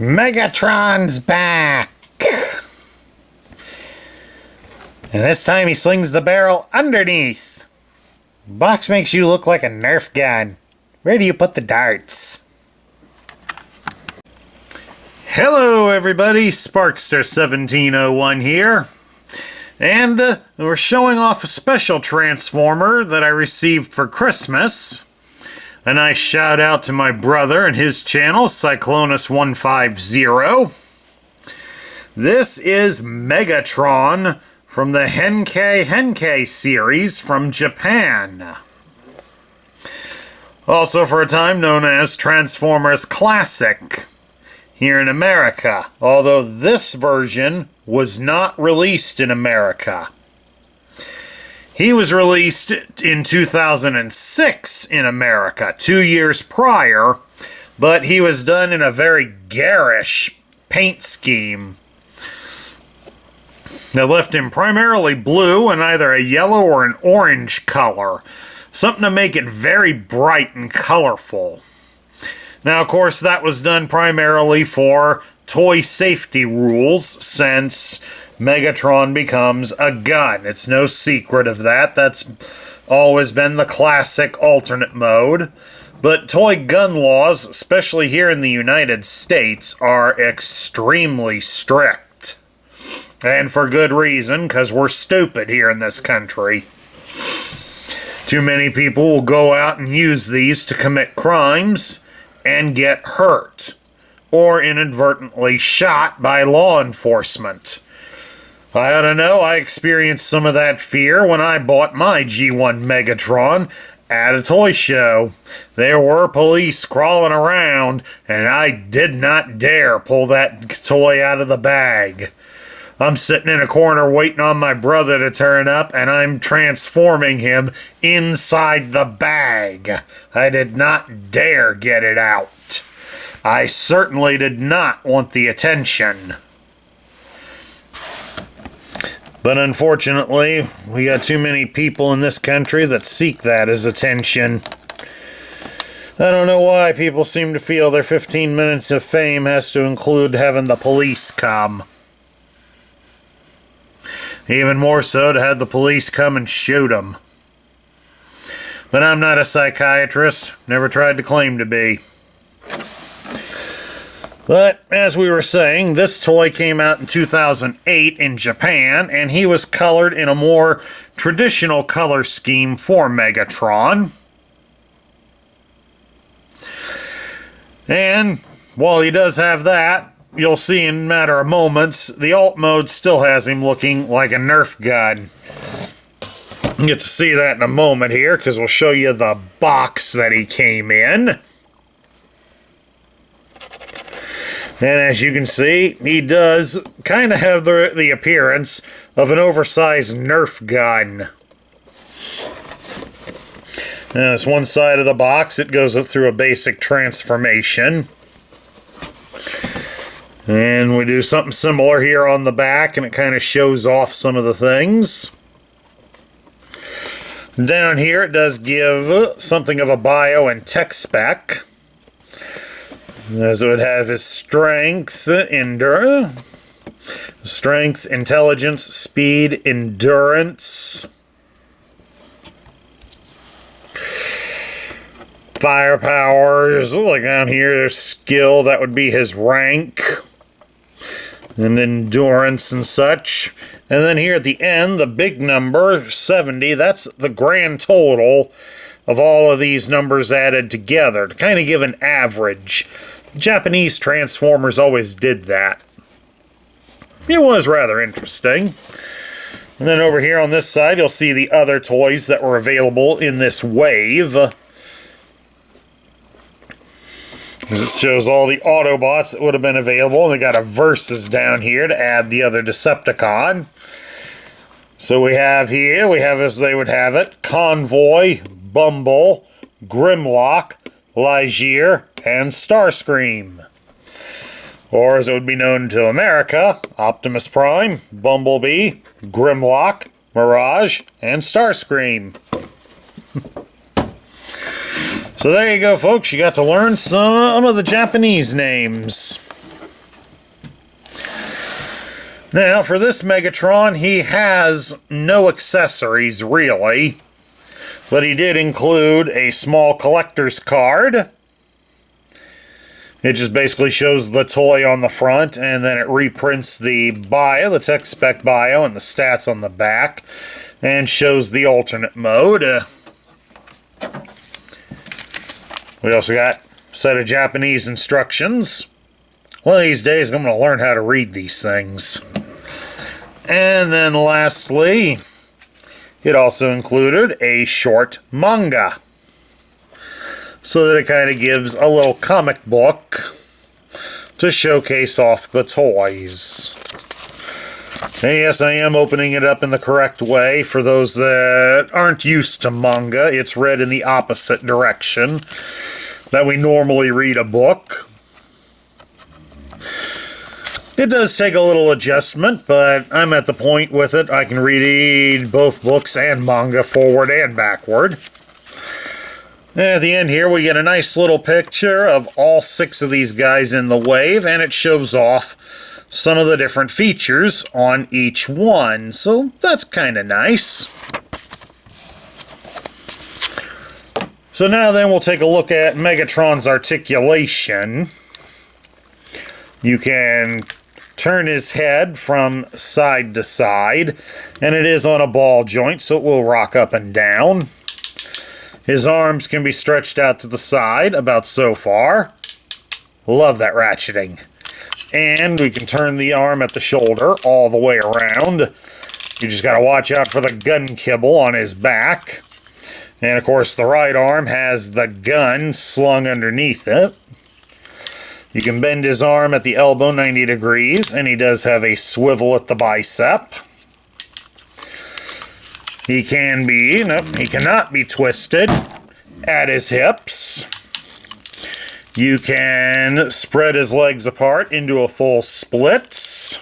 Megatron's back! And this time he slings the barrel underneath. Box makes you look like a Nerf gun. Where do you put the darts? Hello everybody, Sparkster1701 here. And we're showing off a special Transformer that I received for Christmas. A nice shout out to my brother and his channel, Cyclonus150. This is Megatron from the Henkei series from Japan. Also for a time known as Transformers Classic here in America, although this version was not released in America. He was released in 2006 in America, 2 years prior, but he was done in a very garish paint scheme that left him primarily blue and either a yellow or an orange color, something to make it very bright and colorful. Now, of course, that was done primarily for toy safety rules, since Megatron becomes a gun. It's no secret of that. That's always been the classic alternate mode. But toy gun laws, especially here in the United States, are extremely strict. And for good reason, because we're stupid here in this country. Too many people will go out and use these to commit crimes and get hurt, or inadvertently shot by law enforcement. I ought to know, I experienced some of that fear when I bought my G1 Megatron at a toy show. There were police crawling around, and I did not dare pull that toy out of the bag. I'm sitting in a corner waiting on my brother to turn up, and I'm transforming him inside the bag. I did not dare get it out. I certainly did not want the attention. But unfortunately, we got too many people in this country that seek that as attention. I don't know why people seem to feel their 15 minutes of fame has to include having the police come. Even more so to have the police come and shoot them. But I'm not a psychiatrist. Never tried to claim to be. But, as we were saying, this toy came out in 2008 in Japan, and he was colored in a more traditional color scheme for Megatron. And, while he does have that, you'll see in a matter of moments, the alt mode still has him looking like a Nerf gun. You get to see that in a moment here, because we'll show you the box that he came in. And as you can see, he does kind of have the appearance of an oversized Nerf gun. Now, it's one side of the box. It goes up through a basic transformation. And we do something similar here on the back, and it kind of shows off some of the things. Down here, it does give something of a bio and tech spec. As it would have his strength, intelligence, speed, endurance, firepower. Like down here, there's skill, that would be his rank, and endurance and such. And then here at the end, the big number, 70, that's the grand total of all of these numbers added together, to kind of give an average. Japanese Transformers always did that. It was rather interesting. And then over here on this side, you'll see the other toys that were available in this wave. As it shows all the Autobots that would have been available. And they got a Versus down here to add the other Decepticon. So we have here, as they would have it, Convoy, Bumble, Grimlock, Ligear, and Starscream. Or as it would be known to America, Optimus Prime, Bumblebee, Grimlock, Mirage, and Starscream. So there you go, folks. You got to learn some of the Japanese names. Now, for this Megatron, he has no accessories, really. But he did include a small collector's card. It just basically shows the toy on the front, and then it reprints the bio, the tech spec bio, and the stats on the back, and shows the alternate mode. We also got a set of Japanese instructions. One of these days, I'm going to learn how to read these things. And then lastly, it also included a short manga, so that it kind of gives a little comic book to showcase off the toys. And yes, I am opening it up in the correct way. For those that aren't used to manga, it's read in the opposite direction that we normally read a book. It does take a little adjustment, but I'm at the point with it I can read both books and manga forward and backward. And at the end here we get a nice little picture of all 6 of these guys in the wave, and it shows off some of the different features on each one, so that's kind of nice. So now then we'll take a look at Megatron's articulation. You can turn his head from side to side, and it is on a ball joint, so it will rock up and down. His arms can be stretched out to the side, about so far. Love that ratcheting. And we can turn the arm at the shoulder all the way around. You just got to watch out for the gun kibble on his back. And of course the right arm has the gun slung underneath it. You can bend his arm at the elbow 90 degrees, and he does have a swivel at the bicep. He cannot be twisted at his hips. You can spread his legs apart into a full splits.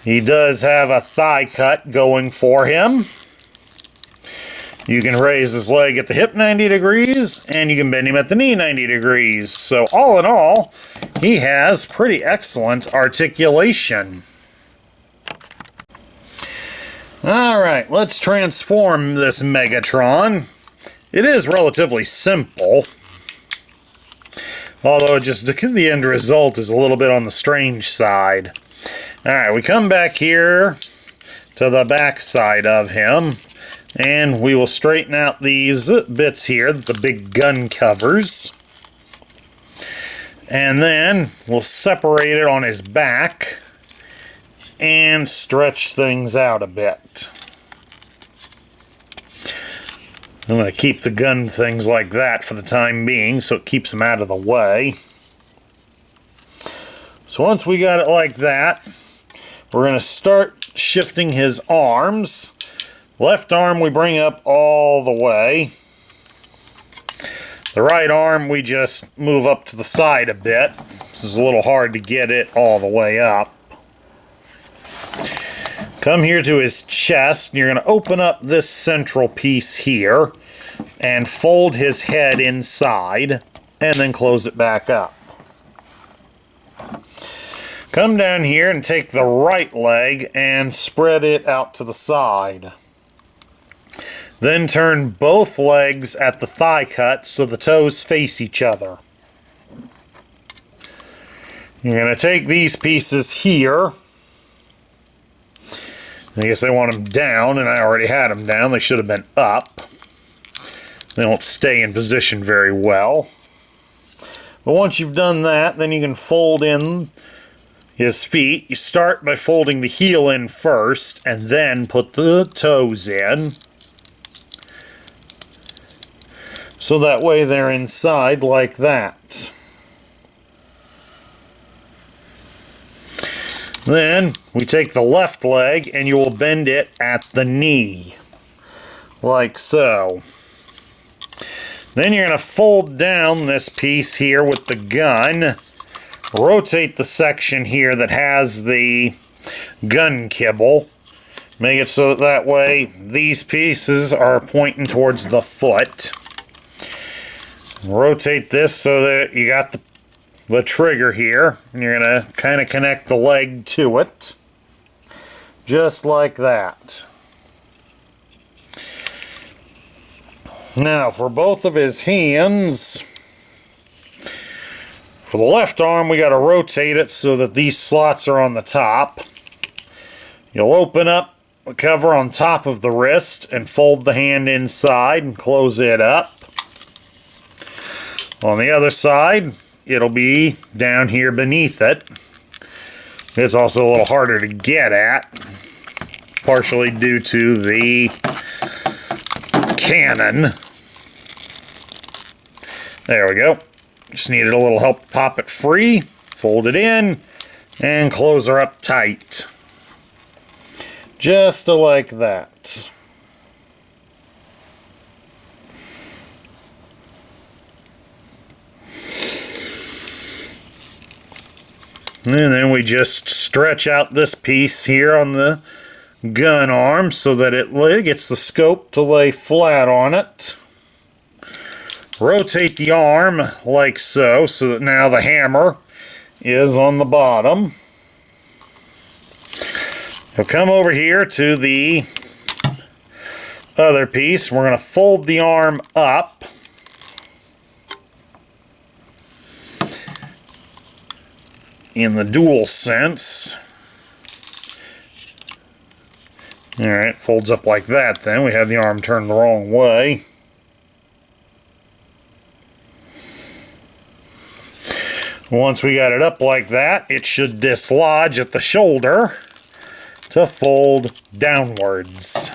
He does have a thigh cut going for him. You can raise his leg at the hip 90 degrees, and you can bend him at the knee 90 degrees. So all in all, he has pretty excellent articulation. Alright, let's transform this Megatron. It is relatively simple, although just the end result is a little bit on the strange side. Alright, we come back here to the back side of him, and we will straighten out these bits here, the big gun covers. And then we'll separate it on his back and stretch things out a bit. I'm going to keep the gun things like that for the time being, so it keeps them out of the way. So once we got it like that, we're going to start shifting his arms. Left arm we bring up all the way. The right arm we just move up to the side a bit. This is a little hard to get it all the way up. Come here to his chest, and you're going to open up this central piece here and fold his head inside, and then close it back up. Come down here and take the right leg and spread it out to the side. Then turn both legs at the thigh cut so the toes face each other. You're going to take these pieces here. I guess I want them down, and I already had them down. They should have been up. They don't stay in position very well. But once you've done that, then you can fold in his feet. You start by folding the heel in first, and then put the toes in. So that way they're inside like that. Then we take the left leg and you will bend it at the knee, like so. Then you're going to fold down this piece here with the gun, rotate the section here that has the gun kibble, make it so that way these pieces are pointing towards the foot. Rotate this so that you got the trigger here, and you're going to kind of connect the leg to it. Just like that. Now, for both of his hands, for the left arm, we got to rotate it so that these slots are on the top. You'll open up the cover on top of the wrist and fold the hand inside and close it up. On the other side, it'll be down here beneath it. It's also a little harder to get at, partially due to the cannon. There we go. Just needed a little help to pop it free, fold it in, and close her up tight. Just like that. And then we just stretch out this piece here on the gun arm so that it gets the scope to lay flat on it. Rotate the arm like so, so that now the hammer is on the bottom. We'll come over here to the other piece. We're going to fold the arm up. In the dual sense. Alright, folds up like that then. We have the arm turned the wrong way. Once we got it up like that, it should dislodge at the shoulder to fold downwards.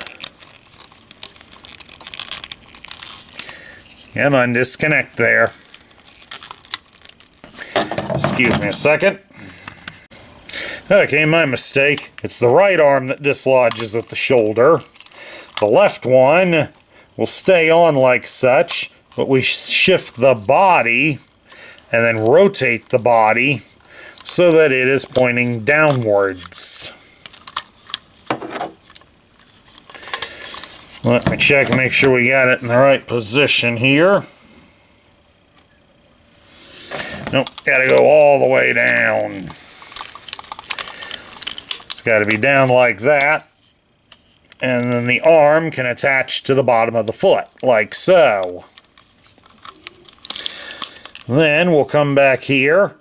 And undisconnect there. Excuse me a second. Okay, my mistake. It's the right arm that dislodges at the shoulder. The left one will stay on like such, but we shift the body and then rotate the body so that it is pointing downwards. Let me check and make sure we got it in the right position here. Nope, gotta go all the way down. It's gotta be down like that. And then the arm can attach to the bottom of the foot, like so. Then we'll come back here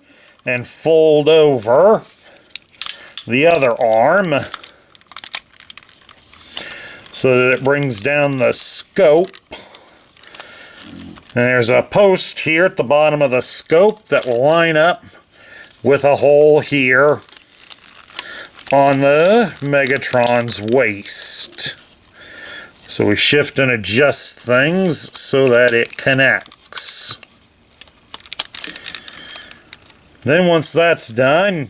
and fold over the other arm so that it brings down the scope. And there's a post here at the bottom of the scope that will line up with a hole here on the Megatron's waist. So we shift and adjust things so that it connects. Then once that's done,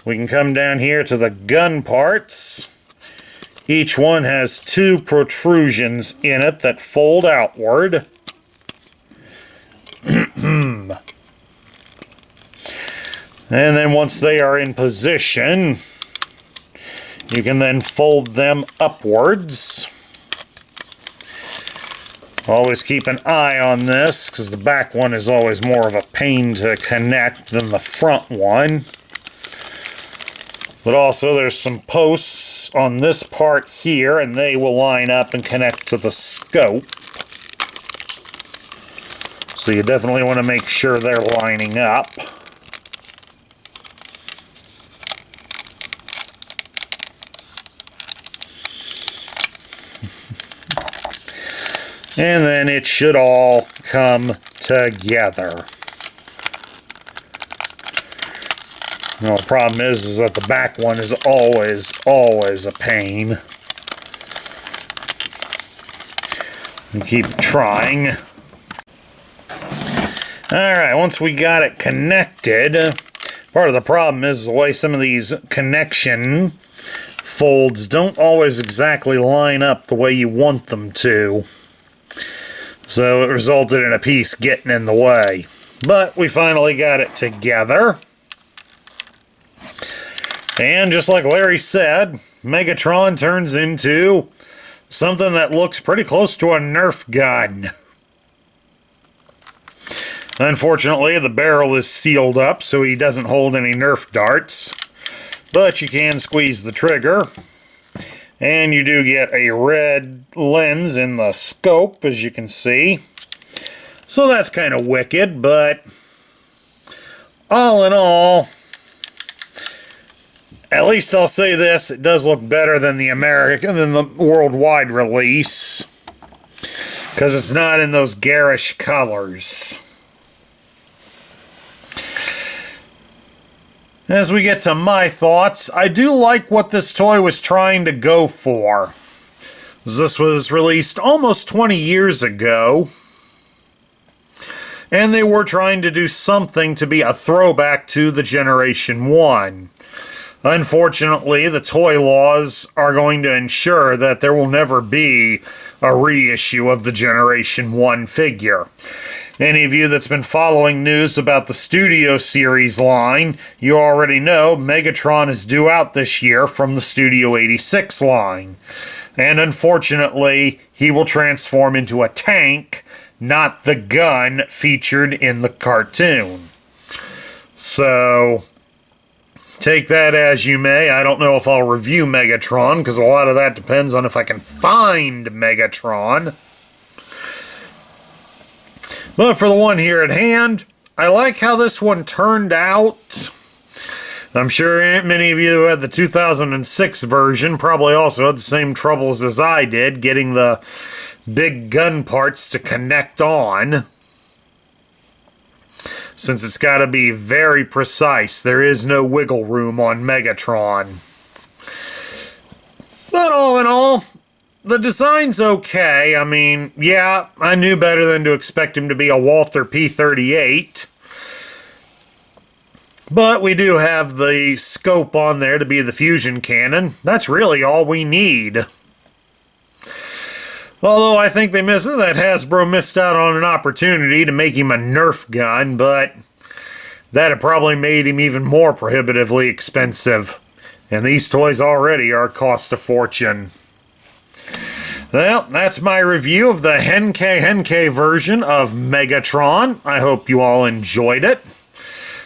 we can come down here to the gun parts. Each one has two protrusions in it that fold outward. And then once they are in position, you can then fold them upwards. Always keep an eye on this, because the back one is always more of a pain to connect than the front one. But also there's some posts on this part here, and they will line up and connect to the scope. So you definitely want to make sure they're lining up. And then it should all come together. Now, the problem is that the back one is always a pain. And keep trying. Alright, once we got it connected, part of the problem is the way some of these connection folds don't always exactly line up the way you want them to. So it resulted in a piece getting in the way. But we finally got it together. And just like Larry said, Megatron turns into something that looks pretty close to a Nerf gun. Unfortunately, the barrel is sealed up, so he doesn't hold any Nerf darts. But you can squeeze the trigger. And you do get a red lens in the scope, as you can see. So that's kind of wicked, but all in all, at least I'll say this, it does look better than the worldwide release, because it's not in those garish colors. As we get to my thoughts, I do like what this toy was trying to go for. This was released almost 20 years ago, and they were trying to do something to be a throwback to the Generation 1. Unfortunately, the toy laws are going to ensure that there will never be a reissue of the Generation 1 figure. Any of you that's been following news about the Studio Series line, you already know Megatron is due out this year from the Studio 86 line. And unfortunately, he will transform into a tank, not the gun featured in the cartoon. So, take that as you may. I don't know if I'll review Megatron, because a lot of that depends on if I can find Megatron. But for the one here at hand, I like how this one turned out. I'm sure many of you who had the 2006 version probably also had the same troubles as I did, getting the big gun parts to connect on. Since it's got to be very precise, there is no wiggle room on Megatron. But all in all, the design's okay. I mean, yeah, I knew better than to expect him to be a Walther P-38. But we do have the scope on there to be the fusion cannon. That's really all we need. Although I think that Hasbro missed out on an opportunity to make him a Nerf gun, but that had probably made him even more prohibitively expensive. And these toys already are cost a fortune. Well, that's my review of the Henkei version of Megatron. I hope you all enjoyed it.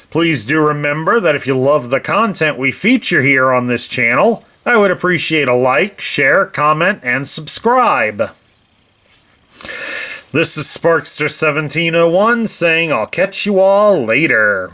Please do remember that if you love the content we feature here on this channel, I would appreciate a like, share, comment, and subscribe. This is Sparkster1701 saying I'll catch you all later.